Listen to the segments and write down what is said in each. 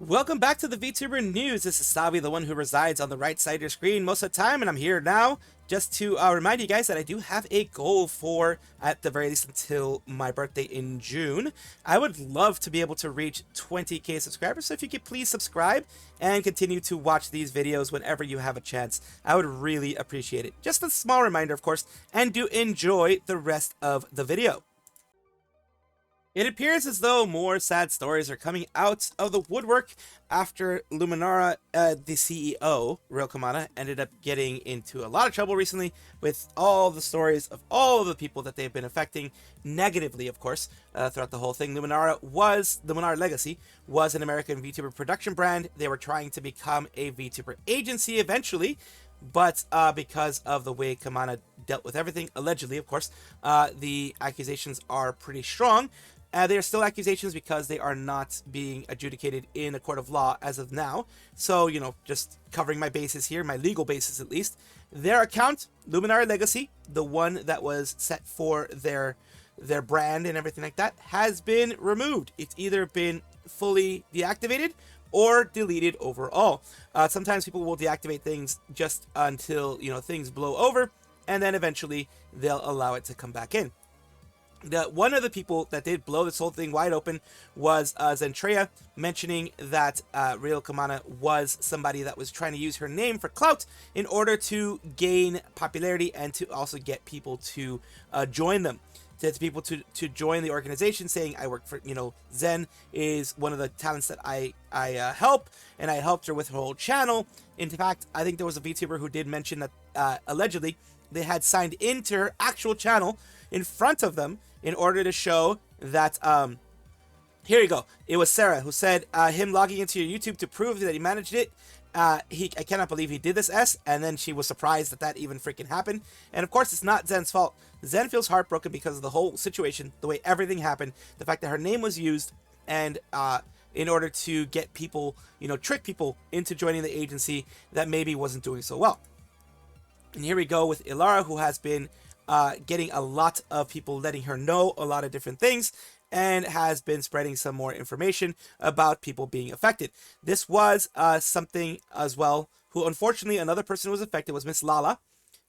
Welcome back to the VTuber News. This is Salvi, the one who resides on the right side of your screen most of the time, and I'm here now just to remind you guys that I do have a goal for, at the very least, until my birthday in June. I would love to be able to reach 20k subscribers, so if you could please subscribe and continue to watch these videos whenever you have a chance, I would really appreciate it. Just a small reminder, of course, and do enjoy the rest of the video. It appears as though more sad stories are coming out of the woodwork after Luminara, the CEO, Real Kamana, ended up getting into a lot of trouble recently with all the stories of all of the people that they've been affecting negatively, of course, throughout the whole thing. Luminara Legacy was an American VTuber production brand. They were trying to become a VTuber agency eventually, but because of the way Kamana dealt with everything, allegedly, of course, the accusations are pretty strong. They are still accusations because they are not being adjudicated in a court of law as of now. So, you know, just covering my bases here, my legal basis at least. Their account, Luminara Legacy, the one that was set for their brand and everything like that, has been removed. It's either been fully deactivated or deleted overall. Sometimes people will deactivate things just until, you know, things blow over, and then eventually they'll allow it to come back in. One of the people that did blow this whole thing wide open was Zentreya, mentioning that Real Kamana was somebody that was trying to use her name for clout in order to gain popularity and to also get people to join them. To people to join the organization, saying, I work for, you know, Zen is one of the talents that I help, and I helped her with her whole channel. In fact, I think there was a VTuber who did mention that allegedly they had signed into her actual channel in front of them in order to show that, here you go. It was Sarah who said, him logging into your YouTube to prove that he managed it. I cannot believe he did this, and then she was surprised that even freaking happened. And of course, it's not Zen's fault. Zen feels heartbroken because of the whole situation, the way everything happened, the fact that her name was used, and in order to get people, you know, trick people into joining the agency that maybe wasn't doing so well. And here we go with Ilara, who has been getting a lot of people letting her know a lot of different things, and has been spreading some more information about people being affected. This was something as well, who unfortunately another person who was affected was Miss Lala,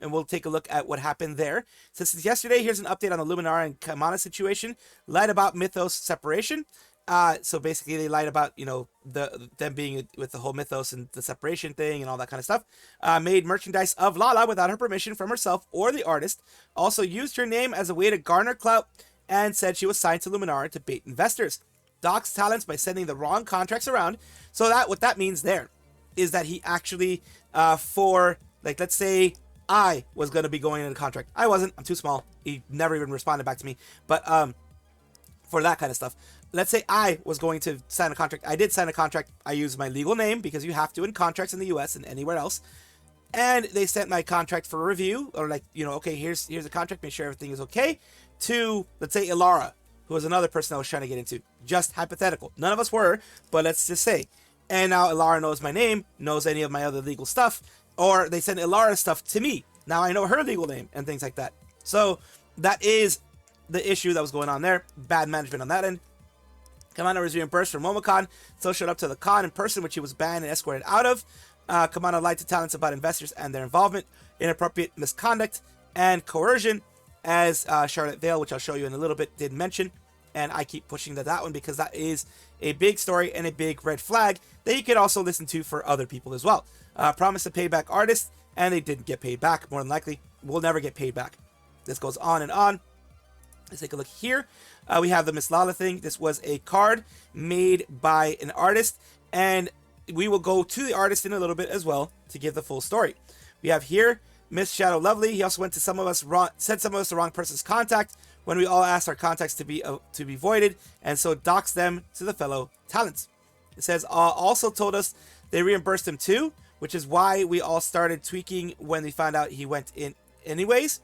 and we'll take a look at what happened there. So since yesterday, here's an update on the Luminara and Kamana situation. Lied about Mythos separation. So basically they lied about, you know, them being with the whole Mythos and the separation thing and all that kind of stuff. Made merchandise of Lala without her permission from herself or the artist. Also used her name as a way to garner clout, and said she was signed to Luminara to bait investors. Doxed talents by sending the wrong contracts around. So that what that means there is that he actually, for, like, let's say I was going to be going into the contract. I wasn't. I'm too small. He never even responded back to me. But for that kind of stuff. Let's say I was going to sign a contract. I did sign a contract. I used my legal name because you have to in contracts in the US and anywhere else. And they sent my contract for review, or like, you know, okay, here's the contract, make sure everything is okay, to, let's say, Ilara, who was another person I was trying to get into. Just hypothetical. None of us were, but let's just say. And now Ilara knows my name, knows any of my other legal stuff, or they send Ilara's stuff to me. Now I know her legal name and things like that. So that is the issue that was going on there. Bad management on that end. Kamana was reimbursed from MomoCon, still showed up to the con in person, which he was banned and escorted out of. Kamana lied to talents about investors and their involvement, inappropriate misconduct, and coercion, as Charlotte Vale, which I'll show you in a little bit, did mention. And I keep pushing that one because that is a big story and a big red flag that you could also listen to for other people as well. Promised to pay back artists, and they didn't get paid back. More than likely, will never get paid back. This goes on and on. Let's take a look here. We have the Miss Lala thing. This was a card made by an artist, and we will go to the artist in a little bit as well to give the full story. We have here Miss Shadow Lovely. He also went to sent some of us the wrong person's contact when we all asked our contacts to be voided, and so doxed them to the fellow talents. It says also told us they reimbursed him too, which is why we all started tweaking when we found out he went in anyways.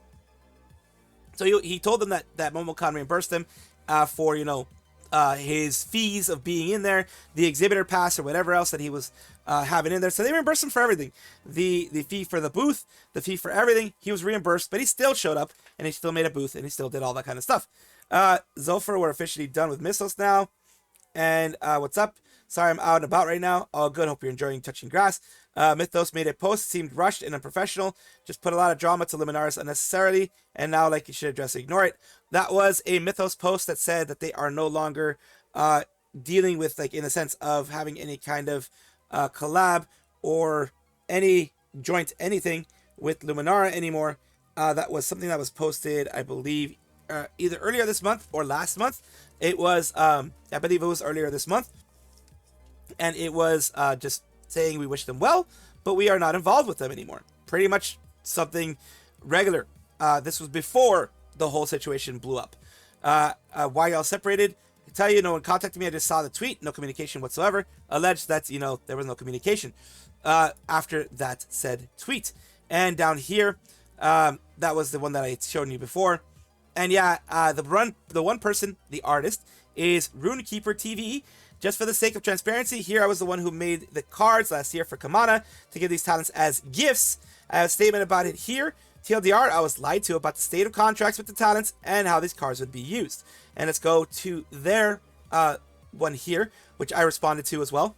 So he told them that MomoCon reimbursed him for, you know, his fees of being in there, the exhibitor pass or whatever else that he was having in there. So they reimbursed him for everything. The fee for the booth, the fee for everything, he was reimbursed, but he still showed up and he still made a booth and he still did all that kind of stuff. Zofar, we're officially done with Mythos now. And what's up? Sorry I'm out and about right now. All good. Hope you're enjoying touching grass. Mythos made a post, seemed rushed and unprofessional. Just put a lot of drama to Luminaris unnecessarily, and now like you should address it, ignore it. That was a Mythos post that said that they are no longer dealing with, like, in the sense of having any kind of collab or any joint anything with Luminara anymore. That was something that was posted, I believe, either earlier this month or last month. It was, I believe it was earlier this month. And it was just saying we wish them well, but we are not involved with them anymore. Pretty much something regular. This was before the whole situation blew up. Why y'all separated? I tell you, no one contacted me. I just saw the tweet. No communication whatsoever. Alleged that, there was no communication after that said tweet. And down here, that was the one that I had shown you before. And yeah, the one person, the artist, is Runekeeper TV. Just for the sake of transparency, here I was the one who made the cards last year for Kamana to give these talents as gifts. I have a statement about it here. TLDR, I was lied to about the state of contracts with the talents and how these cards would be used. And let's go to their one here, which I responded to as well.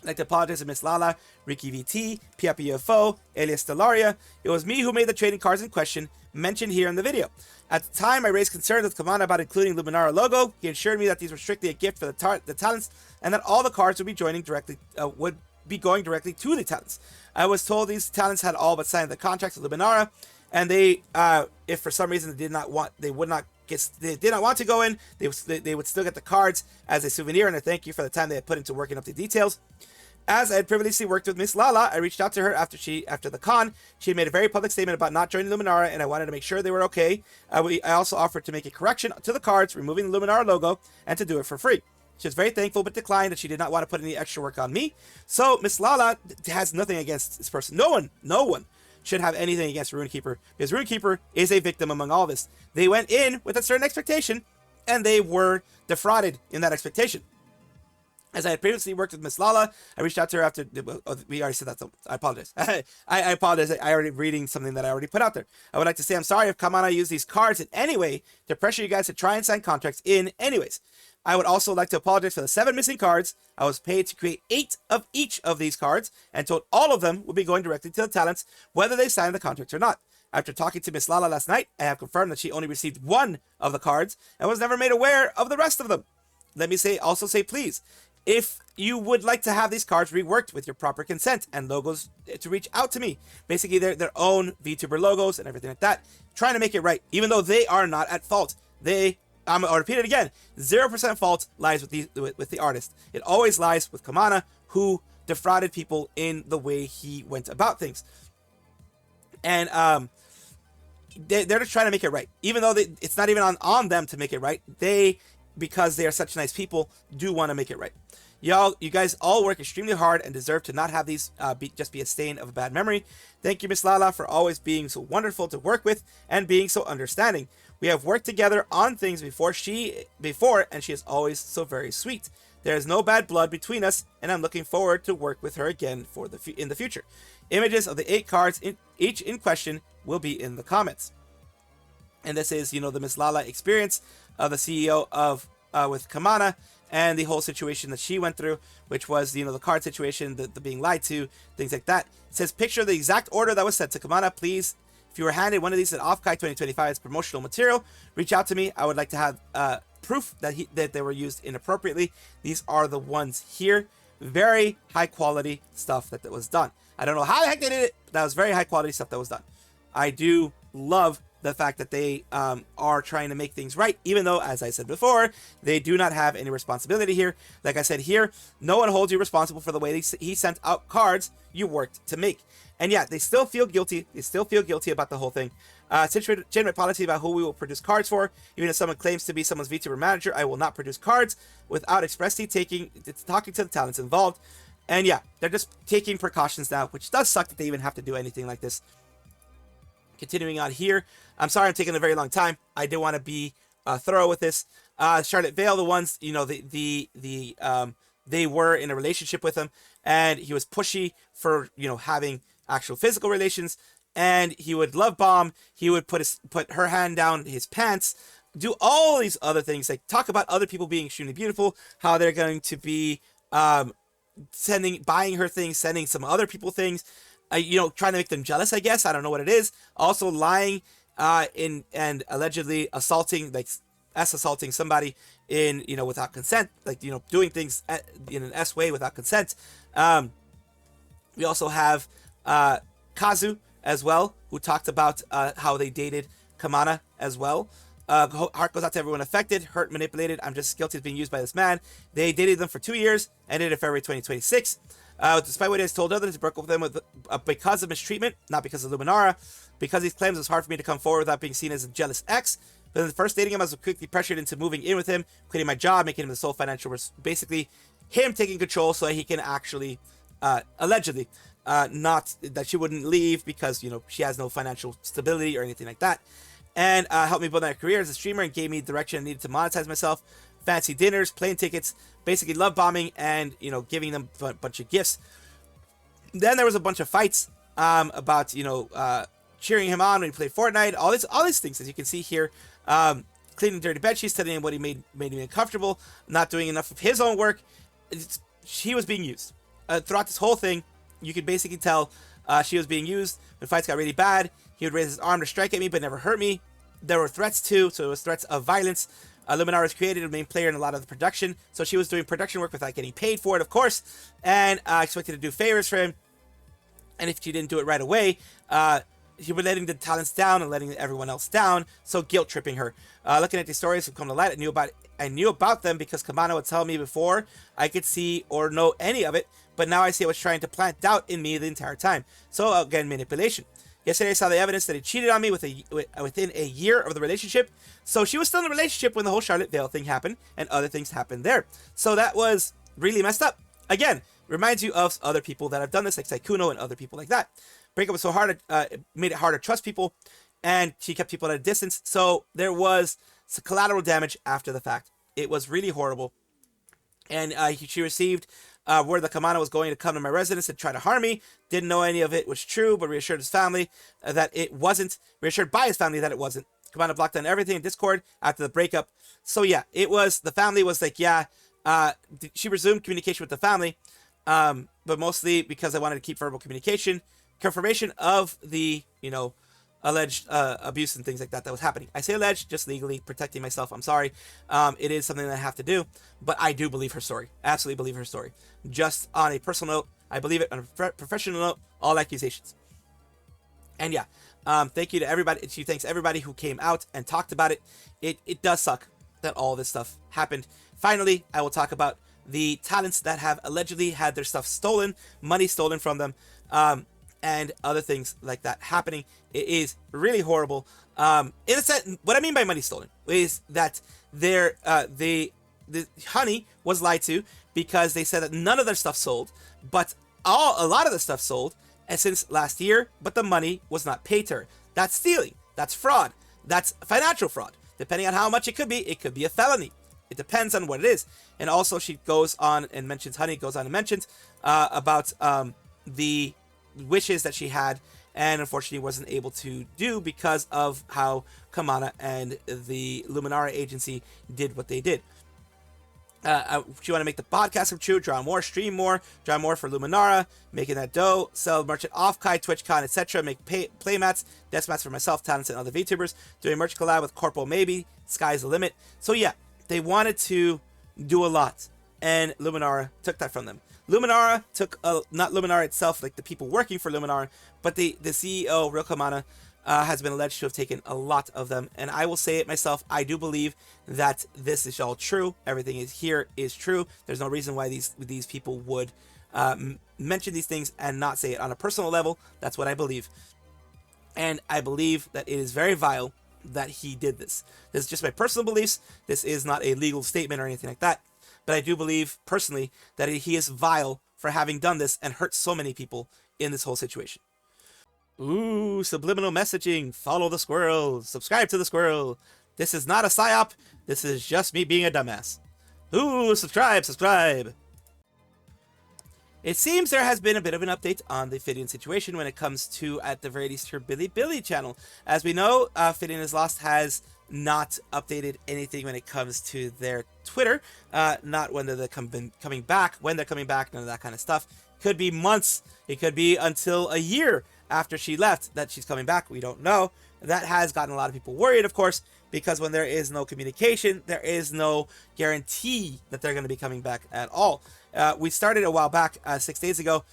I'd like to apologize to Miss Lala, Ricky VT, PFO, Alias Stellaria. It was me who made the trading cards in question, mentioned here in the video. At the time, I raised concerns with Kamana about including Luminara logo. He assured me that these were strictly a gift for the talents, and that all the cards would be going directly to the talents. I was told these talents had all but signed the contracts with Luminara, and they, if for some reason they did not want to go in, they would still get the cards as a souvenir and a thank you for the time they had put into working up the details. As I had previously worked with Miss Lala, I reached out to her after the con. She had made a very public statement about not joining Luminara, and I wanted to make sure they were okay. I also offered to make a correction to the cards, removing the Luminara logo, and to do it for free. She was very thankful, but declined that she did not want to put any extra work on me. So Miss Lala has nothing against this person. No one should have anything against Runekeeper, because Runekeeper is a victim among all this. They went in with a certain expectation, and they were defrauded in that expectation. As I had previously worked with Miss Lala, I reached out to her after... we already said that, so I apologize. I apologize. I already reading something that I already put out there. I would like to say I'm sorry if Kamana used these cards in any way to pressure you guys to try and sign contracts in anyways. I would also like to apologize for the 7 missing cards. I was paid to create 8 of each of these cards, and told all of them would be going directly to the talents, whether they signed the contracts or not. After talking to Miss Lala last night, I have confirmed that she only received 1 of the cards, and was never made aware of the rest of them. Let me also say please, if you would like to have these cards reworked with your proper consent and logos, to reach out to me. Basically, their own VTuber logos and everything like that. Trying to make it right, even though they are not at fault. I'll repeat it again. 0% fault lies with the artist. It always lies with Kamana, who defrauded people in the way he went about things. And they're just trying to make it right, even though it's not even on them to make it right. Because they are such nice people, do want to make it right. You guys all work extremely hard and deserve to not have these just be a stain of a bad memory. Thank you, Miss Lala, for always being so wonderful to work with and being so understanding. We have worked together on things before, and she is always so very sweet. There is no bad blood between us, and I'm looking forward to work with her again in the future. Images of the 8 cards each in question will be in the comments. And this is, the Miss Lala experience of the CEO of with Kamana, and the whole situation that she went through, which was, the card situation, the being lied to, things like that. It says, picture the exact order that was sent to Kamana. Please, if you were handed one of these at Offkai 2025 as promotional material, reach out to me. I would like to have proof that they were used inappropriately. These are the ones here. Very high quality stuff that was done. I don't know how the heck they did it, but that was very high quality stuff that was done. I do love the fact that they are trying to make things right, even though, as I said before, they do not have any responsibility here. Like I said here, no one holds you responsible for the way he sent out cards you worked to make. And yeah, they still feel guilty. They still feel guilty about the whole thing. Since legitimate policy about who we will produce cards for, even if someone claims to be someone's VTuber manager, I will not produce cards without expressly talking to the talents involved. And yeah, they're just taking precautions now, which does suck that they even have to do anything like this. Continuing on here, I'm sorry I'm taking a very long time. I did want to be thorough with this. Charlotte Vale, the ones, they were in a relationship with him, and he was pushy for, having actual physical relations, and he would love bomb. He would put her hand down his pants, do all these other things, like talk about other people being extremely beautiful, how they're going to be buying her things, sending some other people things, trying to make them jealous, I guess. I don't know what it is. Also lying, and allegedly assaulting somebody without consent, doing things in an S way without consent. We also have Kazu as well, who talked about how they dated Kamana as well. Heart goes out to everyone affected, hurt, manipulated. I'm just guilty of being used by this man. They dated them for 2 years, ended in February 2026. Despite what he has told others, he broke up with them because of mistreatment, not because of Luminara. Because he claims it was hard for me to come forward without being seen as a jealous ex. But in the first dating him, I was quickly pressured into moving in with him, quitting my job, making him the sole financial, basically him taking control so that he can actually, allegedly, not that she wouldn't leave because, she has no financial stability or anything like that. And helped me build my career as a streamer and gave me direction I needed to monetize myself. Fancy dinners, plane tickets, basically love bombing, and, giving them a bunch of gifts. Then there was a bunch of fights about, cheering him on when he played Fortnite, all these things, as you can see here. Cleaning dirty bedsheets, telling him what he made him uncomfortable, not doing enough of his own work. She was being used. Throughout this whole thing, you could basically tell she was being used. When fights got really bad, he would raise his arm to strike at me, but never hurt me. There were threats too, so it was threats of violence. Luminara was created a main player in a lot of the production, so she was doing production work without getting paid for it, of course, and expected to do favors for him. And if she didn't do it right away, you were letting the talents down and letting everyone else down, so guilt tripping her. Looking at these stories have come to light, I knew about them because Kamana would tell me before I could see or know any of it, but now I see what's trying to plant doubt in me the entire time. So again, manipulation. Yesterday I saw the evidence that he cheated on me within a year of the relationship. So she was still in a relationship when the whole Charlotte Vale thing happened and other things happened there. So that was really messed up. Again, reminds you of other people that have done this, like Saikuno and other people like that. Breakup was so hard, it made it hard to trust people, and she kept people at a distance. So there was some collateral damage after the fact. It was really horrible. And she received word that Kamana was going to come to my residence and try to harm me. Didn't know any of it was true, but reassured his family that it wasn't. Reassured by his family that it wasn't. Kamana blocked down everything in Discord after the breakup. So yeah, the family was like, yeah, she resumed communication with the family, but mostly because I wanted to keep verbal communication. Confirmation of the, alleged abuse and things like that was happening. I say alleged, just legally protecting myself. I'm sorry. It is something that I have to do, but I do believe her story. Absolutely believe her story. Just on a personal note, I believe it. On a professional note, all accusations. And yeah, thank you to everybody. She thanks everybody who came out and talked about it. It does suck that all this stuff happened. Finally, I will talk about the talents that have allegedly had their stuff stolen, money stolen from them, and other things like that happening. It is really horrible. In a sense, what I mean by money stolen is that the honey was lied to because they said that none of their stuff sold, but a lot of the stuff sold since last year, but the money was not paid to her. That's stealing. That's fraud. That's financial fraud. Depending on how much it could be a felony. It depends on what it is. And also she goes on and mentions, honey goes on and mentions about the wishes that she had and unfortunately wasn't able to do because of how Kamana and the Luminara agency did what they did. She want to make the podcast come true, draw more, stream more, draw more for Luminara, making that dough, sell merchant off Kai, TwitchCon, etc., make playmats, desk mats for myself, talents, and other VTubers, doing merch collab with Corporal Maybe, sky's the limit. So yeah, they wanted to do a lot, and Luminara took that from them. Luminara took, not Luminara itself, like the people working for Luminara, but the CEO, Real Kamana, has been alleged to have taken a lot of them. And I will say it myself, I do believe that this is all true. Everything is true. There's no reason why these people would mention these things and not say it on a personal level. That's what I believe. And I believe that it is very vile that he did this. This is just my personal beliefs. This is not a legal statement or anything like that. But I do believe, personally, that he is vile for having done this and hurt so many people in this whole situation. Ooh, subliminal messaging. Follow the squirrel. Subscribe to the squirrel. This is not a psyop. This is just me being a dumbass. Ooh, subscribe. It seems there has been a bit of an update on the Filian situation when it comes to, at the very least, her Billy channel. As we know, Filian has not updated anything when it comes to their Twitter. Not when they're coming back, when they're coming back, none of that kind of stuff. Could be months. It could be until a year after she left that she's coming back. We don't know. That has gotten a lot of people worried, of course, because when there is no communication, there is no guarantee that they're going to be coming back at all. We started a while back, 6 days ago.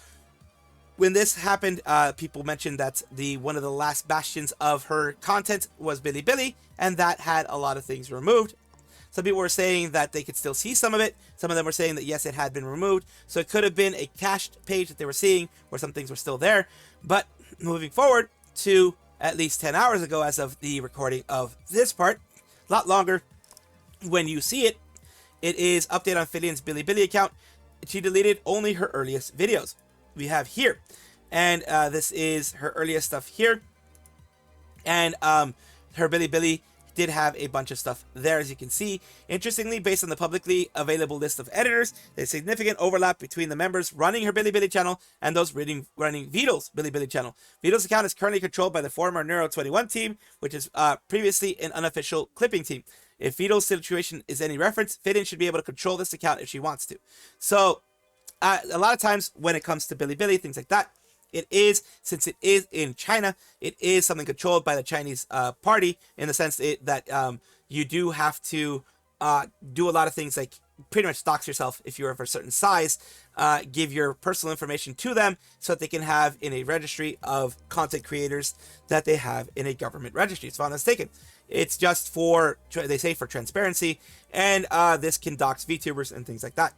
When this happened, people mentioned that one of the last bastions of her content was Bilibili, and that had a lot of things removed. Some people were saying that they could still see some of it. Some of them were saying that yes, it had been removed. So it could have been a cached page that they were seeing where some things were still there. But moving forward to at least 10 hours ago, as of the recording of this part, a lot longer, when you see it, it is update on Filian's Bilibili account. She deleted only her earliest videos. We have here, and this is her earliest stuff here, and her Bilibili did have a bunch of stuff there, as you can see. Interestingly, based on the publicly available list of editors, there's significant overlap between the members running her Bilibili channel and those running Vito's Bilibili channel. Vito's account is currently controlled by the former Neuro 21 team, which is previously an unofficial clipping team. If Vito's situation is any reference, Filian should be able to control this account if she wants to. So a lot of times when it comes to Bilibili, things like that, it is, since it is in China, it is something controlled by the Chinese party, in the sense that you do have to do a lot of things, like pretty much dox yourself if you're of a certain size, give your personal information to them so that they can have in a registry of content creators that they have in a government registry. If I'm not mistaken. It's just for, they say, for transparency, and this can dox VTubers and things like that.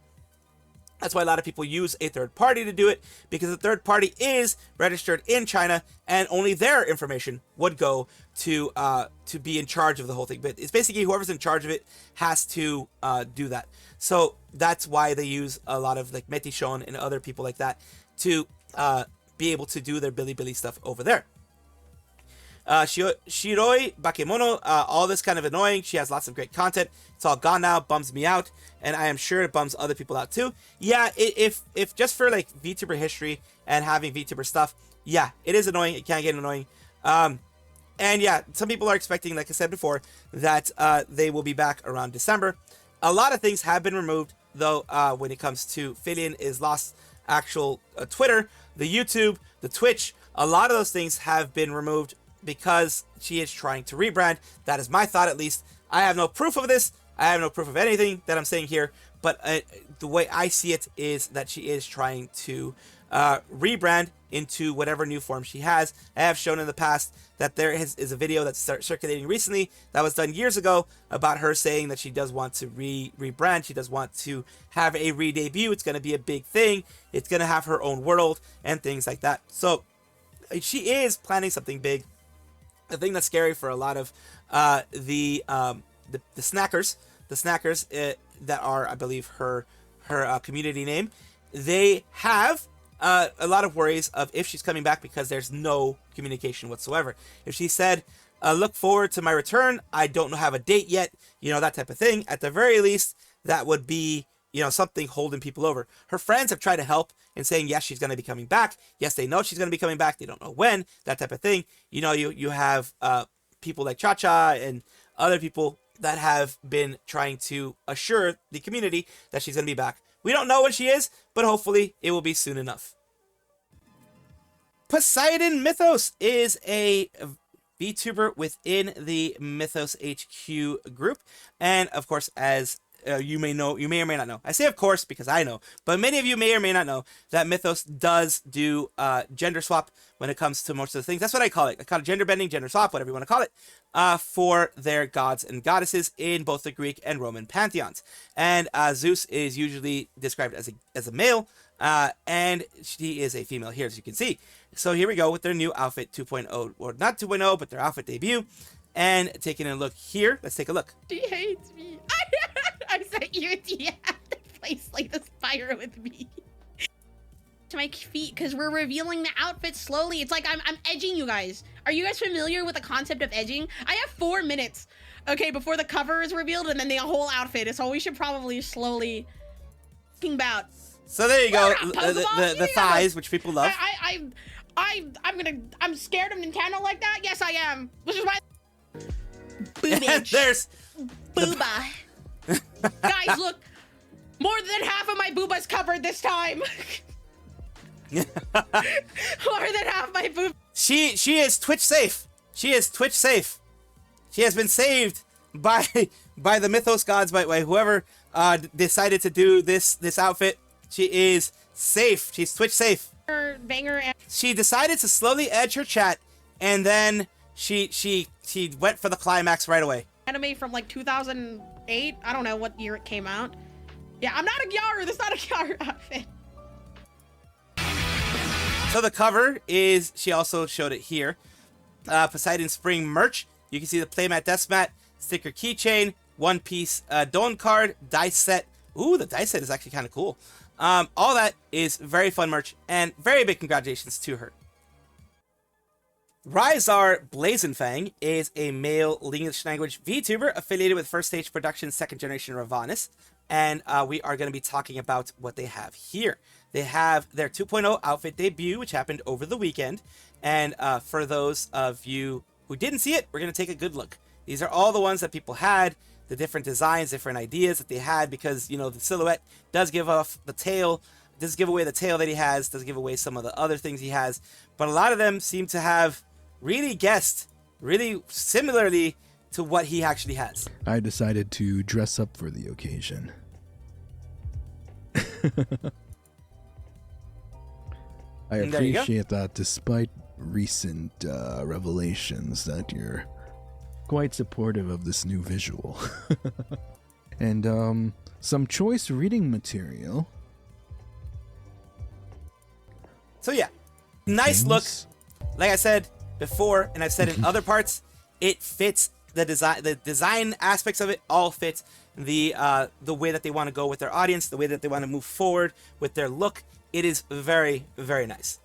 That's why a lot of people use a third party to do it, because the third party is registered in China, and only their information would go to be in charge of the whole thing. But it's basically whoever's in charge of it has to do that. So that's why they use a lot of like Metishon and other people like that to be able to do their Bilibili stuff over there. Shiroi Bakemono, all this kind of annoying. She has lots of great content. It's all gone now, bums me out, and I am sure it bums other people out too. Yeah, if just for like VTuber history and having VTuber stuff, yeah, it is annoying. It can get annoying. And yeah, some people are expecting, like I said before, that they will be back around December. A lot of things have been removed, though, when it comes to Filian is lost actual Twitter, the YouTube, the Twitch. A lot of those things have been removed because she is trying to rebrand. That is my thought, at least. I have no proof of this. I have no proof of anything that I'm saying here, but the way I see it is that she is trying to rebrand into whatever new form she has. I have shown in the past that there is a video that's circulating recently that was done years ago about her saying that she does want to rebrand. She does want to have a re-debut. It's going to be a big thing. It's going to have her own world and things like that. So she is planning something big. The thing that's scary for a lot of the snackers, that are, I believe, her community name, they have a lot of worries of if she's coming back, because there's no communication whatsoever. If she said, look forward to my return, I don't have a date yet, that type of thing, at the very least, that would be, something holding people over. Her friends have tried to help in saying, yes, she's going to be coming back. Yes, they know she's going to be coming back. They don't know when, that type of thing. You have people like Cha-Cha and other people that have been trying to assure the community that she's going to be back. We don't know when she is, but hopefully it will be soon enough. Poseidon Mythos is a VTuber within the Mythos HQ group. And of course, as you may know, you may or may not know. I say of course because I know, but many of you may or may not know that Mythos does do gender swap when it comes to most of the things. That's what I call it. I call it gender bending, gender swap, whatever you want to call it, for their gods and goddesses in both the Greek and Roman pantheons. And Zeus is usually described as a male, and she is a female here, as you can see. So here we go with their new outfit 2.0, or not 2.0, but their outfit debut. And taking a look here, let's take a look. She hates me. I sent you a DM to play Slay the Spire with me. To my feet, because we're revealing the outfit slowly. It's like I'm edging you guys. Are you guys familiar with the concept of edging? I have 4 minutes, okay, before the cover is revealed, and then the whole outfit. So we should probably slowly think about. So there you go, the thighs, which people love. I'm scared of Nintendo like that. Yes, I am. Which is why. boobage. There's booba. Guys, look. More than half of my booba's covered this time. More than half my boob. She is Twitch safe. She is Twitch safe. She has been saved by the Mythos gods, by whoever decided to do this outfit. She is safe. She's Twitch safe. Banger. She decided to slowly edge her chat, and then she went for the climax right away. Anime from like 2008. I don't know what year it came out. Yeah, I'm not a Gyaru. That's not a Gyaru outfit. So the cover is, she also showed it here, Poseidon Spring merch. You can see the playmat deathmat, sticker keychain, one piece Don card, dice set. Ooh, the dice set is actually kind of cool. All that is very fun merch, and very big congratulations to her. Ryzar Blazenfang is a male English language VTuber affiliated with First Stage Productions' second generation Ravanist, and we are going to be talking about what they have here. They have their 2.0 outfit debut, which happened over the weekend, and for those of you who didn't see it, we're going to take a good look. These are all the ones that people had, the different designs, different ideas that they had, because, you know, the silhouette does give off the tail, does give away the tail that he has, does give away some of the other things he has, but a lot of them seem to have really guessed really similarly to what he actually has. I decided to dress up for the occasion. I appreciate that despite recent revelations that you're quite supportive of this new visual. And some choice reading material. So yeah, nice look. Like I said before, and I've said in other parts, it fits the design. The design aspects of it all fit the way that they want to go with their audience, the way that they want to move forward with their look. It is very, very nice.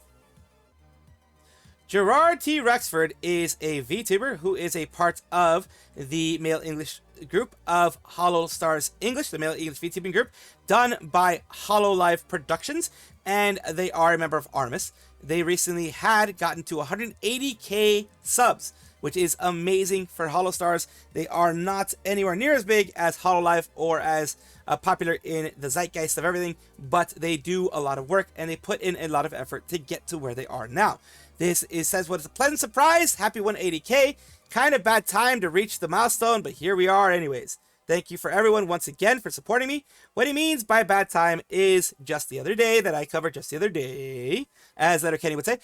Jurard T. Rexford is a VTuber who is a part of the male English group of Holostars English, the male English VTubing group, done by Hololive Productions, and they are a member of Artemis. They recently had gotten to 180k subs, which is amazing for Holostars. They are not anywhere near as big as Hololive or as popular in the zeitgeist of everything, but they do a lot of work and they put in a lot of effort to get to where they are now. This says what is a pleasant surprise. Happy 180k. Kind of bad time to reach the milestone, but here we are anyways. Thank you for everyone once again for supporting me. What he means by bad time is just the other day that I covered just the other day, as Letterkenny would say.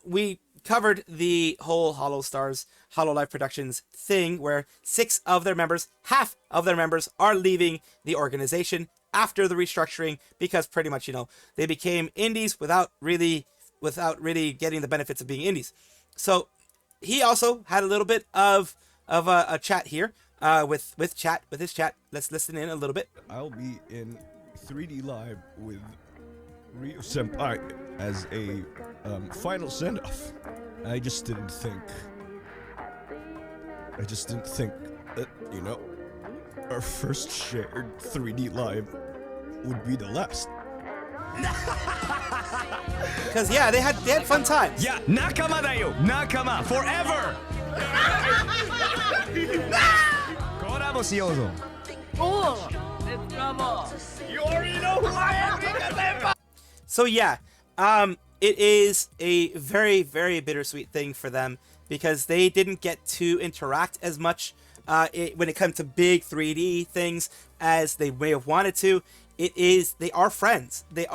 We covered the whole Holostars, Hololive Productions thing where 6 of their members, half of their members, are leaving the organization after the restructuring because pretty much, you know, they became indies without really getting the benefits of being indies. So he also had a little bit of a chat here with his chat. Let's listen in a little bit. I'll be in 3D Live with Ryu Senpai as a final send-off. I just didn't think that, you know, our first shared 3D Live would be the last. Because yeah, they had fun times. Yeah, nakama da yo, nakama forever. Collabo shiyou zo. Oh, let's travel. You already know who I am. So yeah, it is a very, very bittersweet thing for them because they didn't get to interact as much when it comes to big 3D things as they may have wanted to. They are friends. They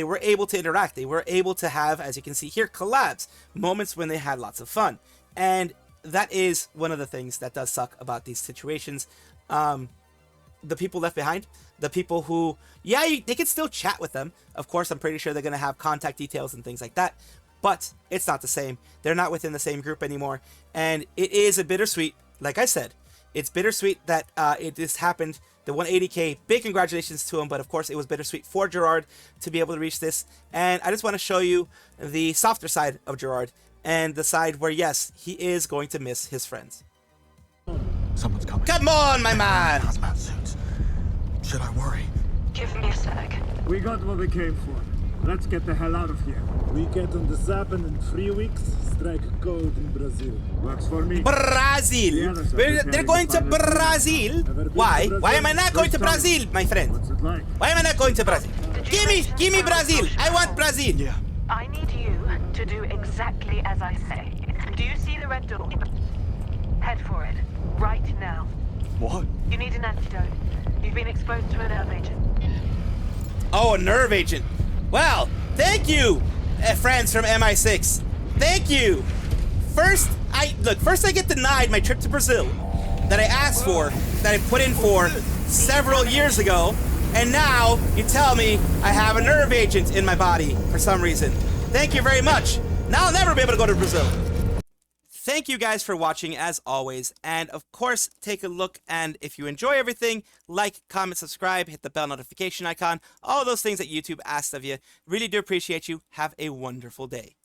were able to interact. They were able to have, as you can see here, collabs, moments when they had lots of fun. And that is one of the things that does suck about these situations. The people left behind, the people who, yeah, they can still chat with them. Of course, I'm pretty sure they're going to have contact details and things like that. But it's not the same. They're not within the same group anymore. And it is a bittersweet, like I said, it's bittersweet that it just happened. The 180k, big congratulations to him, but of course it was bittersweet for Jurard to be able to reach this. And I just want to show you the softer side of Jurard and the side where, yes, he is going to miss his friends. Someone's coming. Come on, my man! Hazmat suits. Should I worry? Give me a sec. We got what we came for. Let's get the hell out of here. We get on the zap and in 3 weeks, strike gold in Brazil. Works for me. Brazil. They're going to Brazil. Why? Why am I not going to Brazil, my friend? What's it like? Why am I not going to Brazil? Give me Brazil. I want Brazil. Yeah. I need you to do exactly as I say. Do you see the red door? Head for it. Right now. What? You need an antidote. You've been exposed to a nerve agent. Oh, a nerve agent. Well, thank you, friends from MI6. Thank you. First I get denied my trip to Brazil that I asked for, that I put in for several years ago, and now you tell me I have a nerve agent in my body for some reason. Thank you very much. Now I'll never be able to go to Brazil. Thank you guys for watching as always, and of course take a look, and if you enjoy everything, like, comment, subscribe, hit the bell notification icon, all those things that YouTube asks of you. Really do appreciate you. Have a wonderful day.